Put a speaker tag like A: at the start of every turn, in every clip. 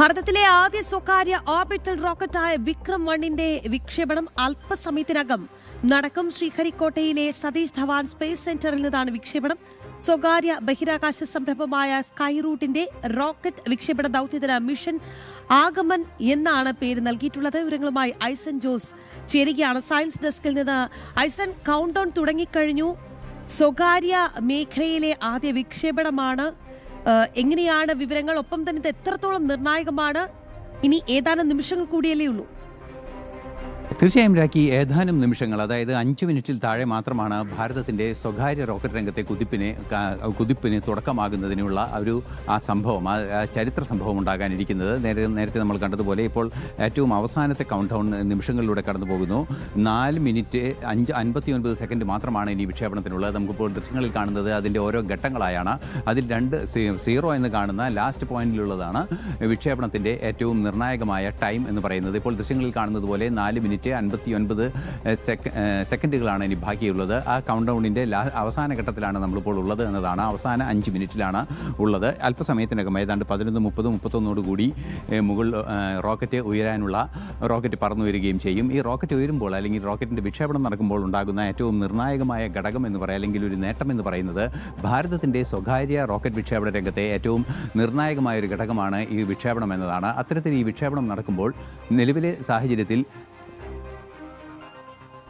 A: ഭാരതത്തിലെ ആദ്യ സ്വകാര്യ ഓർബിറ്റൽ റോക്കറ്റായ വിക്രം 1ന്റെ വിക്ഷേപണം അല്പസമയത്തിനകം നടക്കും. ശ്രീഹരിക്കോട്ടയിലെ സതീഷ് ധവാൻ സ്പേസ് സെന്ററിൽ നിന്നാണ് വിക്ഷേപണം. സ്വകാര്യ ബഹിരാകാശ സംരംഭമായ സ്കൈ റൂട്ടിന്റെ റോക്കറ്റ് വിക്ഷേപണ ദൗത്യത്തിന് മിഷൻ ആഗമൻ എന്നാണ് പേര് നൽകിയിട്ടുള്ളത്. വിവരങ്ങളുമായി ഐസൻ ജോസ് ചേരുകയാണ് സയൻസ് ഡെസ്കിൽ നിന്ന്. ഐസൻ, കൗണ്ട് ഡൗൺ തുടങ്ങിക്കഴിഞ്ഞു. സ്വകാര്യ മേഖലയിലെ ആദ്യ വിക്ഷേപണമാണ്. എങ്ങനെയാണ് വിവരങ്ങൾ? ഒപ്പം തന്നെ ഇത് എത്രത്തോളം നിർണായകമാണ്? ഇനി ഏതാനും നിമിഷങ്ങൾ കൂടിയല്ലേ ഉള്ളൂ.
B: തീർച്ചയായും രാഖി, ഏതാനും നിമിഷങ്ങൾ, അതായത് 5 മിനിറ്റിൽ താഴെ മാത്രമാണ് ഭാരതത്തിൻ്റെ സ്വകാര്യ റോക്കറ്റ് രംഗത്തെ കുതിപ്പിന് തുടക്കമാകുന്നതിനുള്ള ആ സംഭവം, ആ ചരിത്ര സംഭവം ഉണ്ടാകാനിരിക്കുന്നത്. നേരത്തെ നമ്മൾ കണ്ടതുപോലെ ഇപ്പോൾ ഏറ്റവും അവസാനത്തെ കൗണ്ട് ഡൗൺ നിമിഷങ്ങളിലൂടെ കടന്നു പോകുന്നു. 4 മിനിറ്റ് 59 സെക്കൻഡ് മാത്രമാണ് ഇനി വിക്ഷേപണത്തിനുള്ളത്. നമുക്കിപ്പോൾ ദൃശ്യങ്ങളിൽ കാണുന്നത് അതിൻ്റെ ഓരോ ഘട്ടങ്ങളായാണ്. അതിൽ 2-0 എന്ന് കാണുന്ന ലാസ്റ്റ് പോയിന്റിലുള്ളതാണ് വിക്ഷേപണത്തിൻ്റെ ഏറ്റവും നിർണായകമായ ടൈം എന്ന് പറയുന്നത്. ഇപ്പോൾ ദൃശ്യങ്ങളിൽ കാണുന്നത് പോലെ 4 മിനിറ്റ് 59 സെക്കൻഡുകളാണ് ഇനി ബാക്കിയുള്ളത്. ആ കൗണ്ട് ഡൗണിൻ്റെ അവസാന ഘട്ടത്തിലാണ് നമ്മളിപ്പോൾ ഉള്ളത് എന്നതാണ്. അവസാന 5 മിനിറ്റിലാണ് ഉള്ളത്. അല്പസമയത്തിനകം ഏതാണ്ട് 11:30-31 കൂടി റോക്കറ്റ് പറന്നു വരികയും ചെയ്യും. ഈ റോക്കറ്റ് ഉയരുമ്പോൾ, അല്ലെങ്കിൽ റോക്കറ്റിൻ്റെ വിക്ഷേപണം നടക്കുമ്പോൾ ഉണ്ടാകുന്ന ഏറ്റവും നിർണായകമായ ഘടകം എന്ന് പറയാം, അല്ലെങ്കിൽ ഒരു നേട്ടം എന്ന് പറയുന്നത്, ഭാരതത്തിൻ്റെ സ്വകാര്യ റോക്കറ്റ് വിക്ഷേപണ രംഗത്തെ ഏറ്റവും നിർണായകമായ ഒരു ഘടകമാണ് ഈ വിക്ഷേപണം എന്നതാണ്. അത്തരത്തിൽ ഈ വിക്ഷേപണം നടക്കുമ്പോൾ നിലവിലെ സാഹചര്യത്തിൽ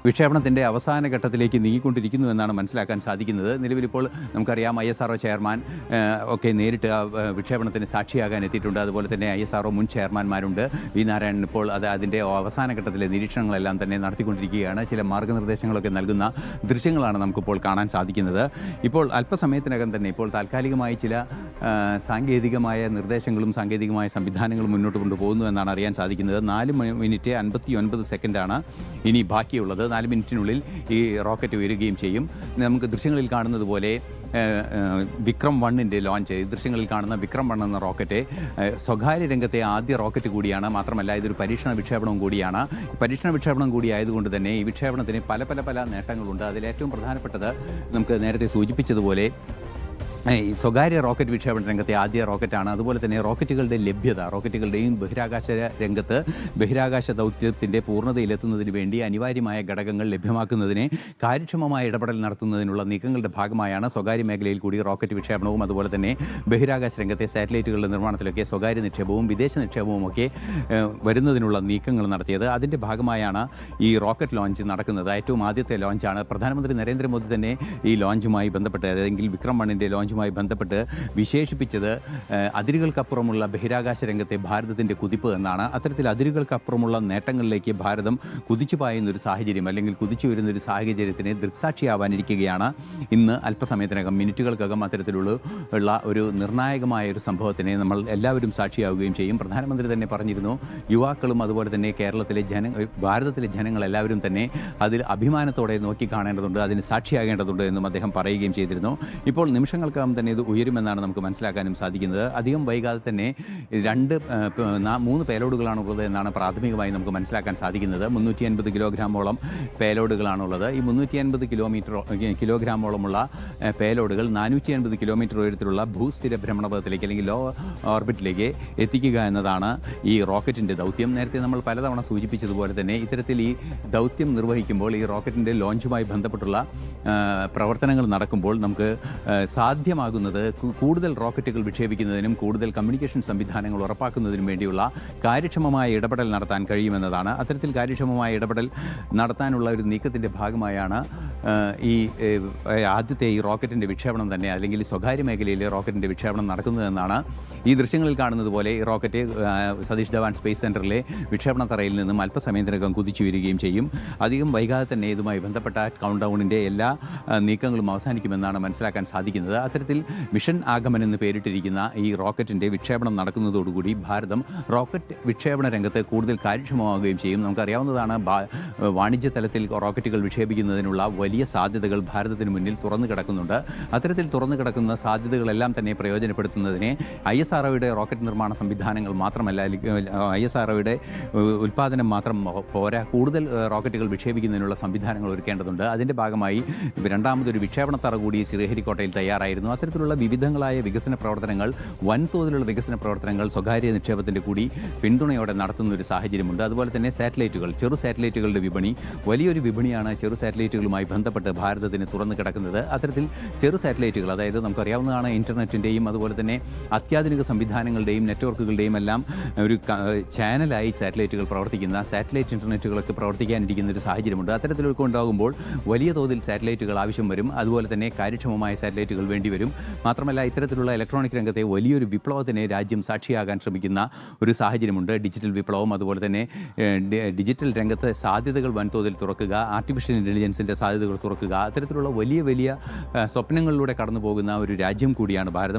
B: വിക്ഷേപണത്തിൻ്റെ അവസാന ഘട്ടത്തിലേക്ക് നീങ്ങിക്കൊണ്ടിരിക്കുന്നു എന്നാണ് മനസ്സിലാക്കാൻ സാധിക്കുന്നത്. നിലവിലിപ്പോൾ നമുക്കറിയാം ISRO ചെയർമാൻ ഒക്കെ നേരിട്ട് വിക്ഷേപണത്തിന് സാക്ഷിയാകാൻ എത്തിയിട്ടുണ്ട്. അതുപോലെ തന്നെ ISRO മുൻ ചെയർമാൻമാരുണ്ട്. വി നാരായണൻ ഇപ്പോൾ അതിൻ്റെ അവസാന ഘട്ടത്തിലെ നിരീക്ഷണങ്ങളെല്ലാം തന്നെ നടത്തിക്കൊണ്ടിരിക്കുകയാണ്. ചില മാർഗ്ഗനിർദ്ദേശങ്ങളൊക്കെ നൽകുന്ന ദൃശ്യങ്ങളാണ് നമുക്കിപ്പോൾ കാണാൻ സാധിക്കുന്നത്. ഇപ്പോൾ അല്പസമയത്തിനകം തന്നെ ഇപ്പോൾ താൽക്കാലികമായി ചില സാങ്കേതികമായ നിർദ്ദേശങ്ങളും സാങ്കേതികമായ സംവിധാനങ്ങളും മുന്നോട്ട് കൊണ്ടുപോകുന്നു എന്നാണ് അറിയാൻ സാധിക്കുന്നത്. 4 മിനിറ്റ് 59 സെക്കൻഡാണ് ഇനി ബാക്കിയുള്ളത്. 4 മിനിറ്റിനുള്ളിൽ ഈ റോക്കറ്റ് ഉയരുകയും ചെയ്യും. നമുക്ക് ദൃശ്യങ്ങളിൽ കാണുന്നത് പോലെ വിക്രം 1ൻ്റെ ലോഞ്ച്, ദൃശ്യങ്ങളിൽ കാണുന്ന വിക്രം 1 എന്ന റോക്കറ്റ് സ്വകാര്യ രംഗത്തെ ആദ്യ റോക്കറ്റ് കൂടിയാണ്. മാത്രമല്ല ഇതൊരു പരീക്ഷണ വിക്ഷേപണവും കൂടിയാണ്. പരീക്ഷണ വിക്ഷേപണം കൂടി ആയതുകൊണ്ട് തന്നെ ഈ വിക്ഷേപണത്തിന് പല നേട്ടങ്ങളുണ്ട്. അതിലേറ്റവും പ്രധാനപ്പെട്ടത് നമുക്ക് നേരത്തെ സൂചിപ്പിച്ചതുപോലെ ഈ സ്വകാര്യ റോക്കറ്റ് വിക്ഷേപണ രംഗത്തെ ആദ്യ റോക്കറ്റാണ്. അതുപോലെ തന്നെ റോക്കറ്റുകളുടെ ലഭ്യത, റോക്കറ്റുകളുടെയും ബഹിരാകാശ രംഗത്ത് ബഹിരാകാശ ദൗത്യത്തിൻ്റെ പൂർണ്ണതയിലെത്തുന്നതിന് വേണ്ടി അനിവാര്യമായ ഘടകങ്ങൾ ലഭ്യമാക്കുന്നതിന് കാര്യക്ഷമമായ ഇടപെടൽ നടത്തുന്നതിനുള്ള നീക്കങ്ങളുടെ ഭാഗമായാണ് സ്വകാര്യ മേഖലയിൽ കൂടി റോക്കറ്റ് വിക്ഷേപണവും അതുപോലെ തന്നെ ബഹിരാകാശ രംഗത്തെ സാറ്റലൈറ്റുകളുടെ നിർമ്മാണത്തിലൊക്കെ സ്വകാര്യ നിക്ഷേപവും വിദേശ നിക്ഷേപവും ഒക്കെ വരുന്നതിനുള്ള നീക്കങ്ങൾ നടത്തിയത്. അതിൻ്റെ ഭാഗമായാണ് ഈ റോക്കറ്റ് ലോഞ്ച് നടക്കുന്നത്. ഏറ്റവും ആദ്യത്തെ ലോഞ്ചാണ്. പ്രധാനമന്ത്രി നരേന്ദ്രമോദി തന്നെ ഈ ലോഞ്ചുമായി ബന്ധപ്പെട്ട്, അല്ലെങ്കിൽ വിക്രം 1ൻ്റെ ലോഞ്ചുമായി ബന്ധപ്പെട്ട് വിശേഷിപ്പിച്ചത് അതിരുകൾക്കപ്പുറമുള്ള ബഹിരാകാശ രംഗത്തെ ഭാരതത്തിൻ്റെ കുതിപ്പ് എന്നാണ്. അത്തരത്തിൽ അതിരുകൾക്കപ്പുറമുള്ള നേട്ടങ്ങളിലേക്ക് ഭാരതം കുതിച്ചു പായുന്നൊരു സാഹചര്യം, അല്ലെങ്കിൽ കുതിച്ചു വരുന്നൊരു സാഹചര്യത്തിന് ദൃക്സാക്ഷിയാവാനിരിക്കുകയാണ് ഇന്ന്. അല്പസമയത്തിനകം, മിനിറ്റുകൾക്കകം അത്തരത്തിലുള്ള ഒരു നിർണായകമായ ഒരു സംഭവത്തിന് നമ്മൾ എല്ലാവരും സാക്ഷിയാവുകയും ചെയ്യും. പ്രധാനമന്ത്രി തന്നെ പറഞ്ഞിരുന്നു, യുവാക്കളും അതുപോലെ തന്നെ കേരളത്തിലെ ഭാരതത്തിലെ ജനങ്ങളെല്ലാവരും തന്നെ അതിൽ അഭിമാനത്തോടെ നോക്കിക്കാണേണ്ടതുണ്ട്, അതിന് സാക്ഷിയാകേണ്ടതുണ്ട് എന്നും അദ്ദേഹം പറയുകയും ചെയ്തിരുന്നു. ഇപ്പോൾ നിമിഷങ്ങൾക്ക് തന്നെ ഇത് ഉയരുമെന്നാണ് നമുക്ക് മനസ്സിലാക്കാനും സാധിക്കുന്നത്. അധികം വൈകാതെ തന്നെ 3 പേലോഡുകളാണ് ഉള്ളത് എന്നാണ് പ്രാഥമികമായി നമുക്ക് മനസ്സിലാക്കാൻ സാധിക്കുന്നത്. 350 കിലോഗ്രാമോളം പേലോഡുകളാണുള്ളത്. ഈ 350 കിലോഗ്രാമോളമുള്ള പേലോഡുകൾ 450 കിലോമീറ്റർ ഉയരത്തിലുള്ള ഭൂസ്ഥിര ഭ്രമണപഥത്തിലേക്ക്, അല്ലെങ്കിൽ ലോ ഓർബിറ്റിലേക്ക് എത്തിക്കുക എന്നതാണ് ഈ റോക്കറ്റിൻ്റെ ദൗത്യം. നേരത്തെ നമ്മൾ പലതവണ സൂചിപ്പിച്ചതുപോലെ തന്നെ ഇത്തരത്തിൽ ഈ ദൗത്യം നിർവഹിക്കുമ്പോൾ, ഈ റോക്കറ്റിൻ്റെ ലോഞ്ചുമായി ബന്ധപ്പെട്ടുള്ള പ്രവർത്തനങ്ങൾ നടക്കുമ്പോൾ നമുക്ക് സാധ്യമാകുന്നത് കൂടുതൽ റോക്കറ്റുകൾ വിക്ഷേപിക്കുന്നതിനും കൂടുതൽ കമ്മ്യൂണിക്കേഷൻ സംവിധാനങ്ങൾ ഉറപ്പാക്കുന്നതിനും വേണ്ടിയുള്ള കാര്യക്ഷമമായ ഇടപെടൽ നടത്താൻ കഴിയുമെന്നതാണ്. അത്തരത്തിൽ കാര്യക്ഷമമായ ഇടപെടൽ നടത്താനുള്ള ഒരു നീക്കത്തിൻ്റെ ഭാഗമായാണ് ഈ ആദ്യത്തെ ഈ റോക്കറ്റിൻ്റെ വിക്ഷേപണം തന്നെ, അല്ലെങ്കിൽ സ്വകാര്യ മേഖലയിലെ റോക്കറ്റിൻ്റെ വിക്ഷേപണം നടക്കുന്നതെന്നാണ്. ഈ ദൃശ്യങ്ങളിൽ കാണുന്നത് പോലെ ഈ റോക്കറ്റ് സതീഷ് ധവാൻ സ്പേസ് സെൻറ്ററിലെ വിക്ഷേപണ തറയിൽ നിന്നും അല്പസമയത്തിനകം കുതിച്ചു വരികയും ചെയ്യും. അധികം വൈകാതെ തന്നെ ഇതുമായി ബന്ധപ്പെട്ട കൗണ്ട് ഡൗണിൻ്റെ എല്ലാ നീക്കങ്ങളും അവസാനിക്കുമെന്നാണ് മനസ്സിലാക്കാൻ സാധിക്കുന്നത്. അത്തരത്തിൽ മിഷൻ ആഗമൻ എന്ന് പേരിട്ടിരിക്കുന്ന ഈ റോക്കറ്റിൻ്റെ വിക്ഷേപണം നടക്കുന്നതോടുകൂടി ഭാരതം റോക്കറ്റ് വിക്ഷേപണ രംഗത്ത് കൂടുതൽ കാര്യക്ഷമമാവുകയും ചെയ്യും. നമുക്കറിയാവുന്നതാണ്, വാണിജ്യ തലത്തിൽ റോക്കറ്റുകൾ വിക്ഷേപിക്കുന്നതിനുള്ള വലിയ സാധ്യതകൾ ഭാരതത്തിന് മുന്നിൽ തുറന്നു കിടക്കുന്നുണ്ട്. അത്തരത്തിൽ തുറന്നു കിടക്കുന്ന സാധ്യതകളെല്ലാം തന്നെ പ്രയോജനപ്പെടുത്തുന്നതിന് ISROയുടെ റോക്കറ്റ് നിർമ്മാണ സംവിധാനങ്ങൾ മാത്രമല്ല, ISROയുടെ ഉൽപ്പാദനം മാത്രം പോരാ, കൂടുതൽ റോക്കറ്റുകൾ വിക്ഷേപിക്കുന്നതിനുള്ള സംവിധാനങ്ങൾ ഒരുക്കേണ്ടതുണ്ട്. അതിൻ്റെ ഭാഗമായി രണ്ടാമതൊരു വിക്ഷേപണത്തറ കൂടി ശ്രീഹരിക്കോട്ടയിൽ തയ്യാറായിരുന്നു. സാധിക്കുന്നു. അത്തരത്തിലുള്ള വിവിധങ്ങളായ വികസന പ്രവർത്തനങ്ങൾ, വൻതോതിലുള്ള വികസന പ്രവർത്തനങ്ങൾ സ്വകാര്യ നിക്ഷേപത്തിൻ്റെ കൂടി പിന്തുണയോടെ നടത്തുന്ന ഒരു സാഹചര്യമുണ്ട്. അതുപോലെ തന്നെ സാറ്റലൈറ്റുകൾ, ചെറു സാറ്റലൈറ്റുകളുടെ വിപണി, വലിയൊരു വിപണിയാണ് ചെറു സാറ്റലൈറ്റുകളുമായി ബന്ധപ്പെട്ട് ഭാരതത്തിന് തുറന്നു കിടക്കുന്നത്. അത്തരത്തിൽ ചെറു സാറ്റലൈറ്റുകൾ, അതായത് നമുക്കറിയാവുന്നതാണ് ഇൻ്റർനെറ്റിൻ്റെയും അതുപോലെ തന്നെ അത്യാധുനിക സംവിധാനങ്ങളുടെയും നെറ്റ്വർക്കുകളുടെയും എല്ലാം ഒരു ചാനലായി സാറ്റലൈറ്റുകൾ പ്രവർത്തിക്കുന്ന സാറ്റലൈറ്റ് ഇൻ്റർനെറ്റുകളൊക്കെ പ്രവർത്തിക്കാനിരിക്കുന്ന ഒരു സാഹചര്യമുണ്ട്. അത്തരത്തിലൊക്കെ ഉണ്ടാകുമ്പോൾ വലിയ തോതിൽ സാറ്റലൈറ്റുകൾ ആവശ്യം വരും. അതുപോലെ തന്നെ കാര്യക്ഷമമായ സാറ്റലൈറ്റുകൾ വേണ്ടിവരും. മാത്രമല്ല ഇത്തരത്തിലുള്ള ഇലക്ട്രോണിക് രംഗത്തെ വലിയൊരു വിപ്ലവത്തിന് രാജ്യം സാക്ഷിയാകാൻ ശ്രമിക്കുന്ന ഒരു സാഹചര്യമുണ്ട്. ഡിജിറ്റൽ വിപ്ലവം, അതുപോലെ തന്നെ ഡിജിറ്റൽ രംഗത്ത് സാധ്യതകൾ വൻതോതിൽ തുറക്കുക, ആർട്ടിഫിഷ്യൽ ഇൻ്റലിജൻസിൻ്റെ സാധ്യതകൾ തുറക്കുക, അത്തരത്തിലുള്ള വലിയ വലിയ സ്വപ്നങ്ങളിലൂടെ കടന്നു പോകുന്ന ഒരു രാജ്യം കൂടിയാണ് ഭാരതം.